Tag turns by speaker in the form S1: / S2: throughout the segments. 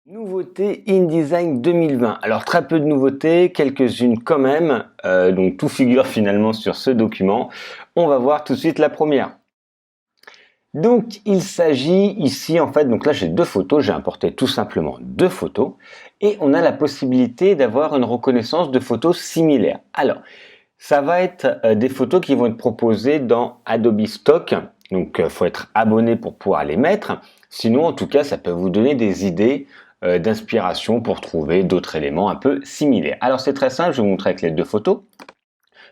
S1: Nouveauté InDesign 2020. Alors très peu de nouveautés, quelques-unes quand même, donc tout figure finalement sur ce document. On va voir tout de suite la première. Donc il s'agit ici en fait, donc là j'ai deux photos, j'ai importé tout simplement deux photos et on a la possibilité d'avoir une reconnaissance de photos similaires. Alors ça va être des photos qui vont être proposées dans Adobe Stock, donc faut être abonné pour pouvoir les mettre. Sinon en tout cas ça peut vous donner des idées d'inspiration pour trouver d'autres éléments un peu similaires. Alors c'est très simple, je vais vous montrer avec les deux photos.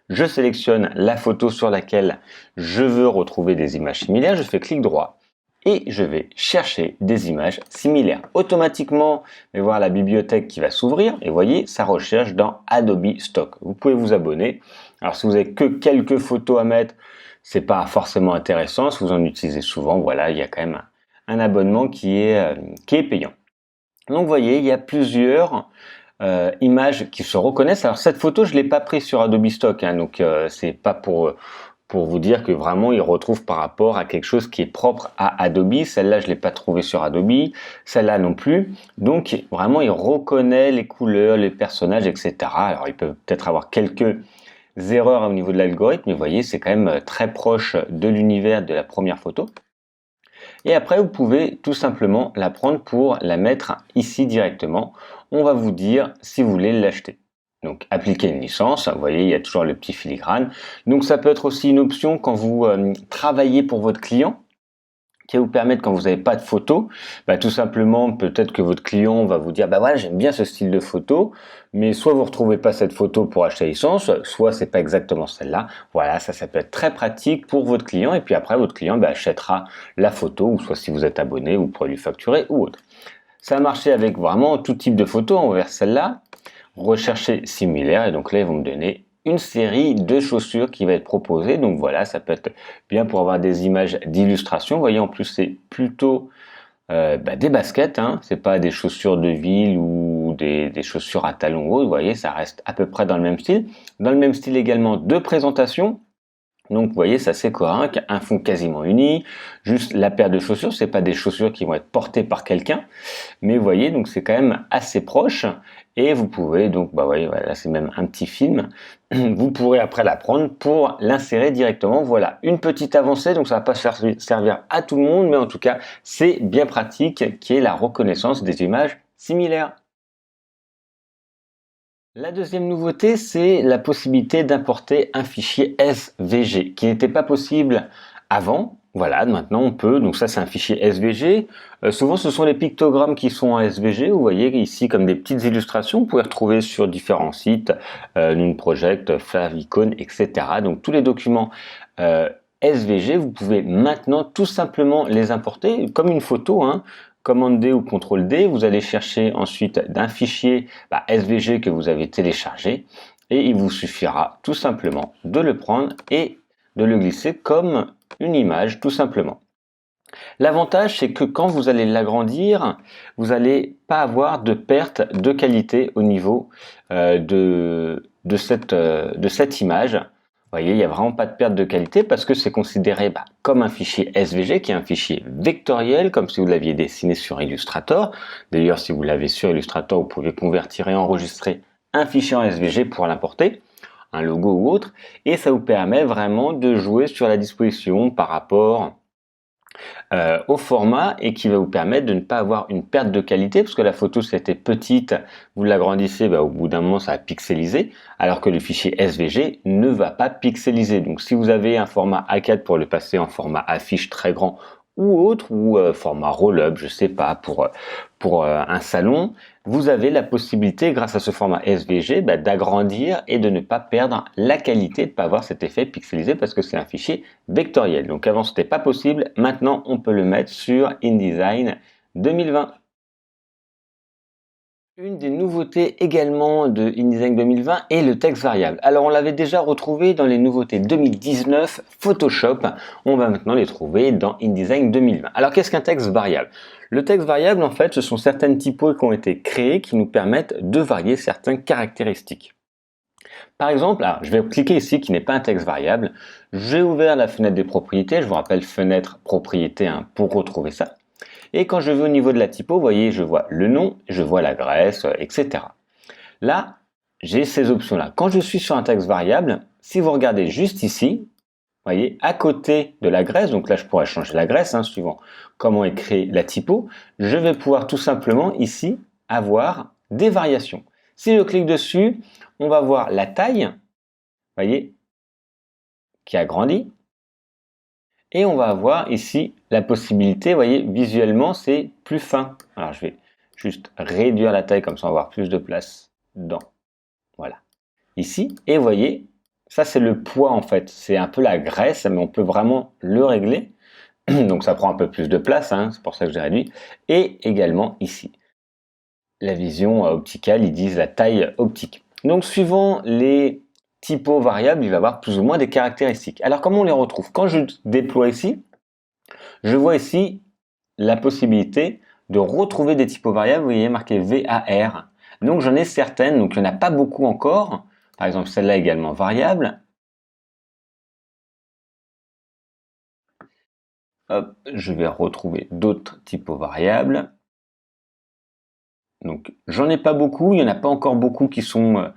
S1: Je sélectionne la photo sur laquelle je veux retrouver des images similaires, je fais clic droit et je vais chercher des images similaires. Automatiquement, je vais voir la bibliothèque qui va s'ouvrir et vous voyez, ça recherche dans Adobe Stock. Vous pouvez vous abonner. Alors si vous n'avez que quelques photos à mettre, c'est pas forcément intéressant. Si vous en utilisez souvent, voilà, il y a quand même un abonnement qui est payant. Donc vous voyez, il y a plusieurs images qui se reconnaissent. Alors cette photo, je l'ai pas prise sur Adobe Stock, hein, donc c'est pas pour vous dire que vraiment il retrouve par rapport à quelque chose qui est propre à Adobe. Celle-là, je l'ai pas trouvée sur Adobe, celle-là non plus. Donc vraiment, il reconnaît les couleurs, les personnages, etc. Alors il peut peut-être avoir quelques erreurs au niveau de l'algorithme, mais vous voyez, c'est quand même très proche de l'univers de la première photo. Et après, vous pouvez tout simplement la prendre pour la mettre ici directement. On va vous dire si vous voulez l'acheter. Donc, appliquer une licence. Vous voyez, il y a toujours le petit filigrane. Donc, ça peut être aussi une option quand vous travaillez pour votre client, qui va vous permettre, quand vous n'avez pas de photo, tout simplement, peut-être que votre client va vous dire, voilà, j'aime bien ce style de photo, mais soit vous ne retrouvez pas cette photo pour acheter la licence, soit c'est pas exactement celle-là. Voilà, ça peut être très pratique pour votre client, et puis après, votre client achètera la photo, ou soit si vous êtes abonné, vous pourrez lui facturer ou autre. Ça a marché avec vraiment tout type de photos envers celle-là. Rechercher similaire, et donc là, ils vont me donner une série de chaussures qui va être proposée. Donc voilà, ça peut être bien pour avoir des images d'illustration. Vous voyez, en plus, c'est plutôt des baskets, hein. C'est pas des chaussures de ville ou des chaussures à talons hauts. Vous voyez, ça reste à peu près dans le même style. Dans le même style également de présentation. Donc vous voyez, ça c'est correct, un fond quasiment uni, juste la paire de chaussures, c'est pas des chaussures qui vont être portées par quelqu'un, mais vous voyez, donc c'est quand même assez proche, et vous pouvez, donc voyez, voilà, c'est même un petit film, vous pourrez après la prendre pour l'insérer directement. Voilà, une petite avancée, donc ça va pas servir à tout le monde, mais en tout cas, c'est bien pratique, qui est la reconnaissance des images similaires. La deuxième nouveauté, c'est la possibilité d'importer un fichier SVG qui n'était pas possible avant. Voilà, maintenant on peut. Donc ça, c'est un fichier SVG. Souvent, ce sont les pictogrammes qui sont en SVG. Vous voyez ici comme des petites illustrations. Vous pouvez retrouver sur différents sites, Project, Favicon, etc. Donc tous les documents SVG, vous pouvez maintenant tout simplement les importer comme une photo, hein. Commande D ou CTRL D, vous allez chercher ensuite d'un fichier SVG que vous avez téléchargé et il vous suffira tout simplement de le prendre et de le glisser comme une image tout simplement. L'avantage, c'est que quand vous allez l'agrandir, vous n'allez pas avoir de perte de qualité au niveau de cette image. Vous voyez, il n'y a vraiment pas de perte de qualité parce que c'est considéré comme un fichier SVG qui est un fichier vectoriel, comme si vous l'aviez dessiné sur Illustrator. D'ailleurs, si vous l'avez sur Illustrator, vous pouvez convertir et enregistrer un fichier en SVG pour l'importer, un logo ou autre, et ça vous permet vraiment de jouer sur la disposition par rapport au format et qui va vous permettre de ne pas avoir une perte de qualité parce que la photo si c'était petite, vous l'agrandissez, au bout d'un moment ça va pixeliser alors que le fichier SVG ne va pas pixeliser. Donc si vous avez un format A4 pour le passer en format affiche très grand ou autre, ou format roll-up, je sais pas, pour un salon, vous avez la possibilité, grâce à ce format SVG, d'agrandir et de ne pas perdre la qualité, de ne pas avoir cet effet pixelisé parce que c'est un fichier vectoriel. Donc avant, c'était pas possible. Maintenant, on peut le mettre sur InDesign 2020. Une des nouveautés également de InDesign 2020 est le texte variable. Alors on l'avait déjà retrouvé dans les nouveautés 2019 Photoshop, on va maintenant les trouver dans InDesign 2020. Alors qu'est-ce qu'un texte variable? Le texte variable, en fait, ce sont certaines typos qui ont été créées qui nous permettent de varier certaines caractéristiques. Par exemple, je vais cliquer ici qui n'est pas un texte variable, j'ai ouvert la fenêtre des propriétés, je vous rappelle fenêtre propriété pour retrouver ça. Et quand je vais au niveau de la typo, vous voyez, je vois le nom, je vois l'adresse, etc. Là, j'ai ces options-là. Quand je suis sur un texte variable, si vous regardez juste ici, vous voyez, à côté de l'adresse, donc là je pourrais changer l'adresse, suivant comment est créée la typo, je vais pouvoir tout simplement ici avoir des variations. Si je clique dessus, on va voir la taille, vous voyez, qui a grandi. Et on va avoir ici la possibilité, vous voyez, visuellement c'est plus fin. Alors je vais juste réduire la taille comme ça on va avoir plus de place dans, voilà, ici. Et vous voyez, ça c'est le poids en fait, c'est un peu la graisse, mais on peut vraiment le régler. Donc ça prend un peu plus de place, c'est pour ça que j'ai réduit. Et également ici, la vision opticale, ils disent la taille optique. Donc suivant les typos variables, il va y avoir plus ou moins des caractéristiques. Alors comment on les retrouve? Quand je déploie ici, je vois ici la possibilité de retrouver des typos variables. Vous voyez marqué VAR. Donc j'en ai certaines, donc il n'y en a pas beaucoup encore. Par exemple celle-là également variable. Hop, je vais retrouver d'autres typos variables. Donc j'en ai pas beaucoup, il n'y en a pas encore beaucoup qui sont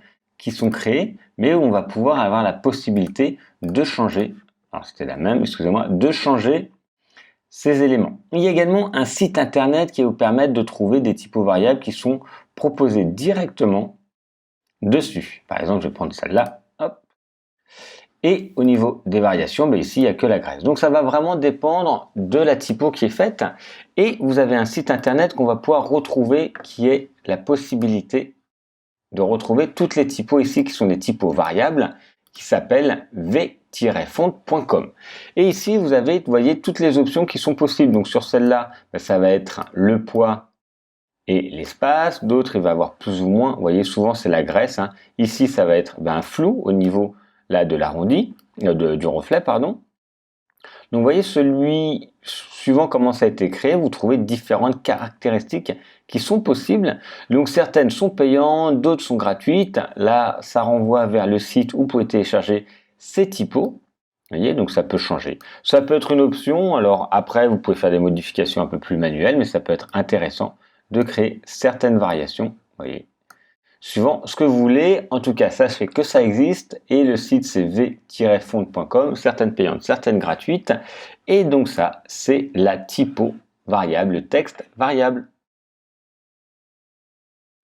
S1: créés, mais on va pouvoir avoir la possibilité de changer, alors c'était la même, excusez-moi, de changer ces éléments. Il y a également un site internet qui va vous permettre de trouver des typos variables qui sont proposés directement dessus. Par exemple, je vais prendre celle-là, hop. Et au niveau des variations, ici, il n'y a que la graisse. Donc ça va vraiment dépendre de la typo qui est faite. Et vous avez un site internet qu'on va pouvoir retrouver qui est la possibilité de retrouver toutes les typos ici qui sont des typos variables qui s'appellent v-font.com. Et ici, vous avez, vous voyez, toutes les options qui sont possibles. Donc sur celle-là, ça va être le poids et l'espace. D'autres, il va avoir plus ou moins, vous voyez, souvent c'est la graisse. Ici, ça va être un flou au niveau là de l'arrondi, du reflet, pardon. Donc vous voyez, celui suivant comment ça a été créé, vous trouvez différentes caractéristiques qui sont possibles. Donc certaines sont payantes, d'autres sont gratuites. Là, ça renvoie vers le site où vous pouvez télécharger ces typos. Vous voyez, donc ça peut changer. Ça peut être une option, alors après vous pouvez faire des modifications un peu plus manuelles, mais ça peut être intéressant de créer certaines variations. Vous voyez, suivant ce que vous voulez. En tout cas, sachez que ça existe et le site c'est v-font.com, certaines payantes, certaines gratuites. Et donc ça, c'est la typo variable, le texte variable.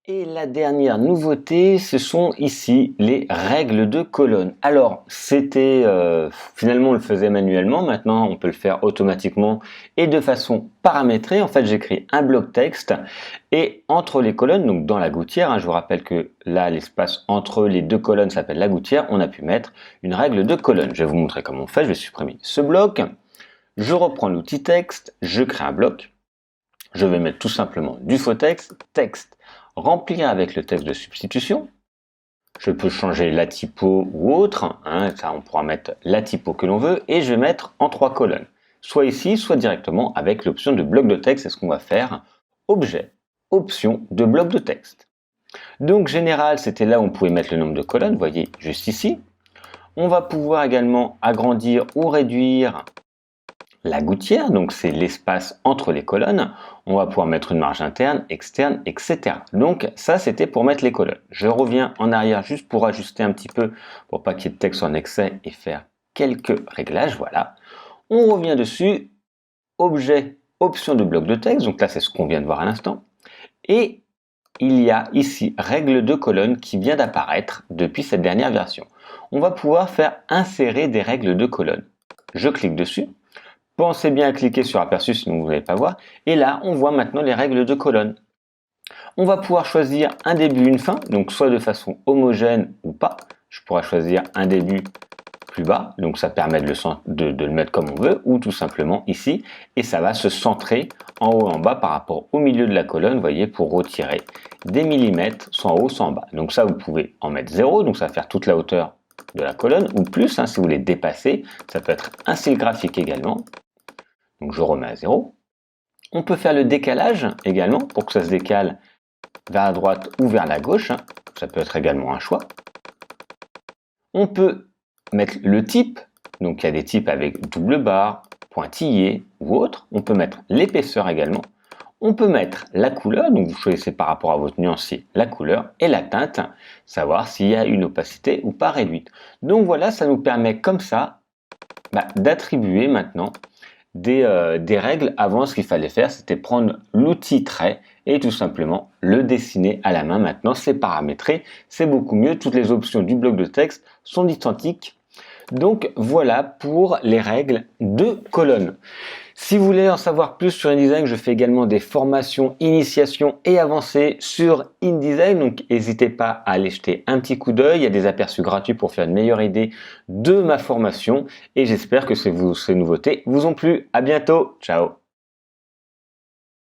S1: Et la dernière nouveauté, ce sont ici les règles de colonne. Alors, c'était finalement on le faisait manuellement, maintenant on peut le faire automatiquement et de façon paramétrée. En fait, j'écris un bloc texte et entre les colonnes, donc dans la gouttière, je vous rappelle que là l'espace entre les deux colonnes s'appelle la gouttière, on a pu mettre une règle de colonne. Je vais vous montrer comment on fait, je vais supprimer ce bloc, je reprends l'outil texte, je crée un bloc, je vais mettre tout simplement du faux texte, remplir avec le texte de substitution. Je peux changer la typo ou autre, ça on pourra mettre la typo que l'on veut, et je vais mettre en 3 colonnes. Soit ici, soit directement avec l'option de bloc de texte, c'est ce qu'on va faire. Objet, option de bloc de texte. Donc général, c'était là où on pouvait mettre le nombre de colonnes, vous voyez juste ici. On va pouvoir également agrandir ou réduire la gouttière, donc c'est l'espace entre les colonnes. On va pouvoir mettre une marge interne, externe, etc. Donc ça, c'était pour mettre les colonnes. Je reviens en arrière juste pour ajuster un petit peu, pour pas qu'il y ait de texte en excès et faire quelques réglages. Voilà. On revient dessus. Objet, option de bloc de texte. Donc là, c'est ce qu'on vient de voir à l'instant. Et il y a ici règle de colonne qui vient d'apparaître depuis cette dernière version. On va pouvoir faire insérer des règles de colonne. Je clique dessus. Pensez bien à cliquer sur aperçu sinon vous n'allez pas voir. Et là, on voit maintenant les règles de colonne. On va pouvoir choisir un début, une fin, donc soit de façon homogène ou pas. Je pourrais choisir un début plus bas, donc ça permet de le mettre comme on veut, ou tout simplement ici, et ça va se centrer en haut et en bas par rapport au milieu de la colonne, vous voyez, pour retirer des millimètres, soit en haut, soit en bas. Donc ça, vous pouvez en mettre 0, donc ça va faire toute la hauteur de la colonne, ou plus, si vous voulez dépasser. Ça peut être un style graphique également. Donc je remets à 0. On peut faire le décalage également pour que ça se décale vers la droite ou vers la gauche. Ça peut être également un choix. On peut mettre le type. Donc il y a des types avec double barre, pointillé ou autre. On peut mettre l'épaisseur également. On peut mettre la couleur, donc vous choisissez par rapport à votre nuancier la couleur et la teinte, savoir s'il y a une opacité ou pas réduite. Donc voilà, ça nous permet comme ça d'attribuer maintenant des règles. Avant, ce qu'il fallait faire, c'était prendre l'outil trait et tout simplement le dessiner à la main. Maintenant, c'est paramétré, c'est beaucoup mieux. Toutes les options du bloc de texte sont identiques. Donc voilà pour les règles de colonne. Si vous voulez en savoir plus sur InDesign, je fais également des formations initiation et avancées sur InDesign, donc n'hésitez pas à aller jeter un petit coup d'œil. Il y a des aperçus gratuits pour faire une meilleure idée de ma formation et j'espère que ces nouveautés vous ont plu. À bientôt, ciao.